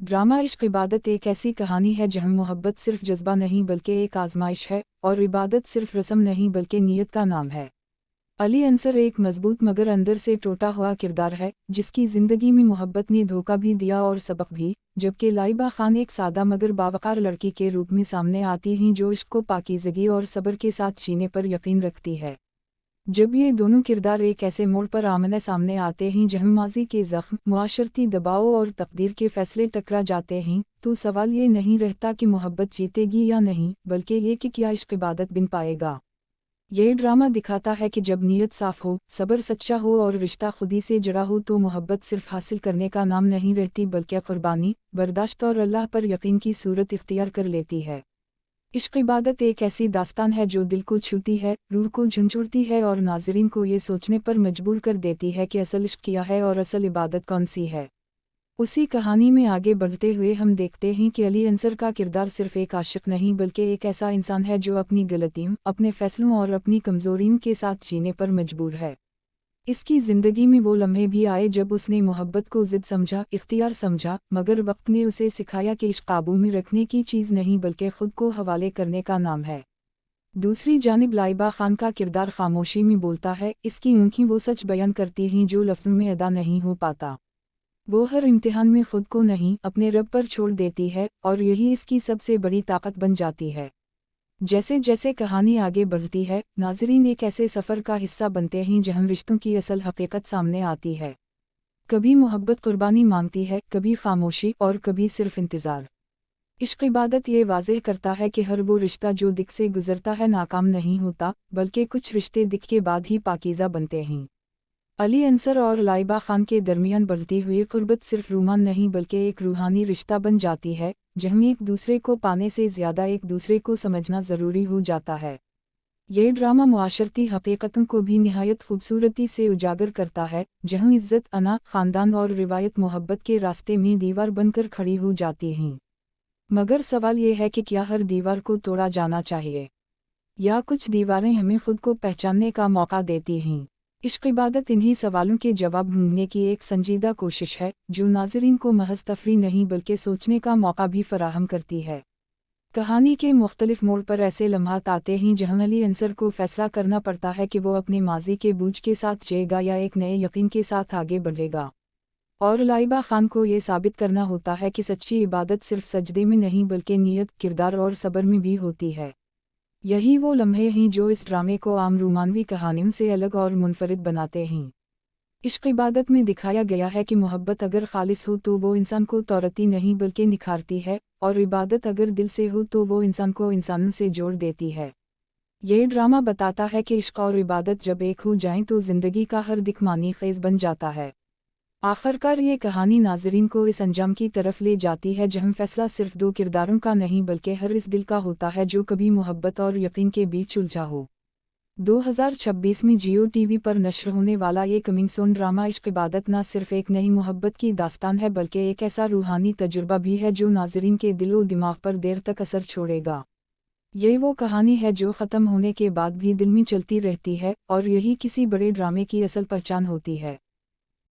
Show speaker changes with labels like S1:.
S1: Drama इश्क इबादत एक ऐसी कहानी है जहाँ मोहब्बत सिर्फ जज्बा नहीं बल्कि एक आजमाइश है और इबादत सिर्फ रस्म नहीं बल्कि नीयत का नाम है। अली अंसर एक मजबूत मगर अंदर से टूटा हुआ किरदार है जिसकी ज़िंदगी में मोहब्बत ने धोखा भी दिया और सबक भी, जबकि लाइबा खान एक सादा मगर बावकार लड़की के रूप में सामने आती हैं जो इश्क को पाकीज़गी और सब्र के साथ जीने पर यकीन रखती है। जब ये दोनों किरदार एक ऐसे मोड़ पर आमने सामने आते हैं जहाँ माजी के ज़ख्म, मुआशरती दबाव और तकदीर के फैसले टकरा जाते हैं, तो सवाल ये नहीं रहता कि मोहब्बत जीतेगी या नहीं, बल्कि ये कि क्या इश्क इबादत बन पाएगा। ये ड्रामा दिखाता है कि जब नीयत साफ़ हो, सब्र सच्चा हो और रिश्ता खुदी से जड़ा हो तो मोहब्बत सिर्फ हासिल करने का नाम नहीं रहती बल्कि कुर्बानी, बर्दाश्त और अल्लाह पर यकीन की सूरत इख्तियार कर लेती है। इश्क इबादत एक ऐसी दास्तान है जो दिल को छूती है, रूह को झंझोड़ती है और नाज़रीन को ये सोचने पर मजबूर कर देती है कि असल इश्क क्या है और असल इबादत कौन सी है। उसी कहानी में आगे बढ़ते हुए हम देखते हैं कि अली अंसर का किरदार सिर्फ एक आशिक नहीं बल्कि एक ऐसा इंसान है जो अपनी गलतियों, अपने फैसलों और अपनी कमज़ोरियों के साथ जीने पर मजबूर है। इसकी ज़िंदगी में वो लम्हे भी आए जब उसने मोहब्बत को ज़िद समझा, इख्तियार समझा, मगर वक्त ने उसे सिखाया कि इश्क काबू में रखने की चीज़ नहीं बल्कि खुद को हवाले करने का नाम है। दूसरी जानिब लाइबा खान का किरदार खामोशी में बोलता है, इसकी आँखें वो सच बयान करती हैं जो लफ्ज़ों में अदा नहीं हो पाता। वो हर इम्तिहान में खुद को नहीं, अपने रब पर छोड़ देती है और यही इसकी सबसे बड़ी ताकत बन जाती है। जैसे जैसे कहानी आगे बढ़ती है, नाज़रीन एक ऐसे सफ़र का हिस्सा बनते हैं जहाँ रिश्तों की असल हकीकत सामने आती है। कभी मोहब्बत कुर्बानी मांगती है, कभी खामोशी और कभी सिर्फ इंतज़ार। इश्क इबादत ये वाज़ेह करता है कि हर वो रिश्ता जो दिक से गुजरता है नाकाम नहीं होता, बल्कि कुछ रिश्ते दिक के बाद ही पाकीज़ा बनते हैं। अली अंसर और लाइबा खान के दरमियान बढ़ती हुई कुर्बत सिर्फ रूमान नहीं बल्कि एक रूहानी रिश्ता बन जाती है, जहाँ एक दूसरे को पाने से ज़्यादा एक दूसरे को समझना ज़रूरी हो जाता है। ये ड्रामा मुआशरती हकीकतों को भी निहायत खूबसूरती से उजागर करता है, जहाँ इज़्ज़त, अना, ख़ानदान और रिवायत मोहब्बत के रास्ते में दीवार बनकर खड़ी हो जाती हैं। मगर सवाल ये है कि क्या हर दीवार को तोड़ा जाना चाहिए, या कुछ दीवारें हमें खुद को पहचानने का मौका देती हैं। इश्क इबादत इन्हीं सवालों के जवाब ढूंढने की एक संजीदा कोशिश है, जो नाज़रीन को महज तफरी नहीं बल्कि सोचने का मौका भी फराहम करती है। कहानी के मुख्तलिफ मोड़ पर ऐसे लम्हात आते हैं जहाँ अली अंसर को फैसला करना पड़ता है कि वो अपने माजी के बोझ के साथ जिएगा या एक नए यकीन के साथ आगे बढ़ेगा। और लाइबा खान को ये साबित करना होता है कि सच्ची इबादत सिर्फ सजदे में नहीं बल्कि नीयत, किरदार और सब्र में भी होती है। यही वो लम्हे हैं जो इस ड्रामे को आम रोमानवी कहानियों से अलग और मुनफरिद बनाते हैं। इश्क इबादत में दिखाया गया है कि मोहब्बत अगर खालिस हो तो वो इंसान को तौरती नहीं बल्कि निखारती है, और इबादत अगर दिल से हो तो वो इंसान को इंसानों से जोड़ देती है। ये ड्रामा बताता है कि इश्क और इबादत जब एक हो जाएं तो ज़िंदगी का हर दिक मानी ख़ेज़ बन जाता है। आखिरकार ये कहानी नाज़रीन को इस अंजाम की तरफ ले जाती है जहाँ फैसला सिर्फ दो किरदारों का नहीं बल्कि हर इस दिल का होता है जो कभी मोहब्बत और यकीन के बीच उलझा हो। 2026 में जियो टीवी पर नश्र होने वाला ये कमिंग सून ड्रामा इश्क इबादत न सिर्फ एक नई मोहब्बत की दास्तान है बल्कि एक ऐसा रूहानी तजुर्बा भी है जो नाज़रीन के दिलो दिमाग पर देर तक असर छोड़ेगा। ये वो कहानी है जो ख़त्म होने के बाद भी दिल में चलती रहती है, और यही किसी बड़े ड्रामे की असल पहचान होती है।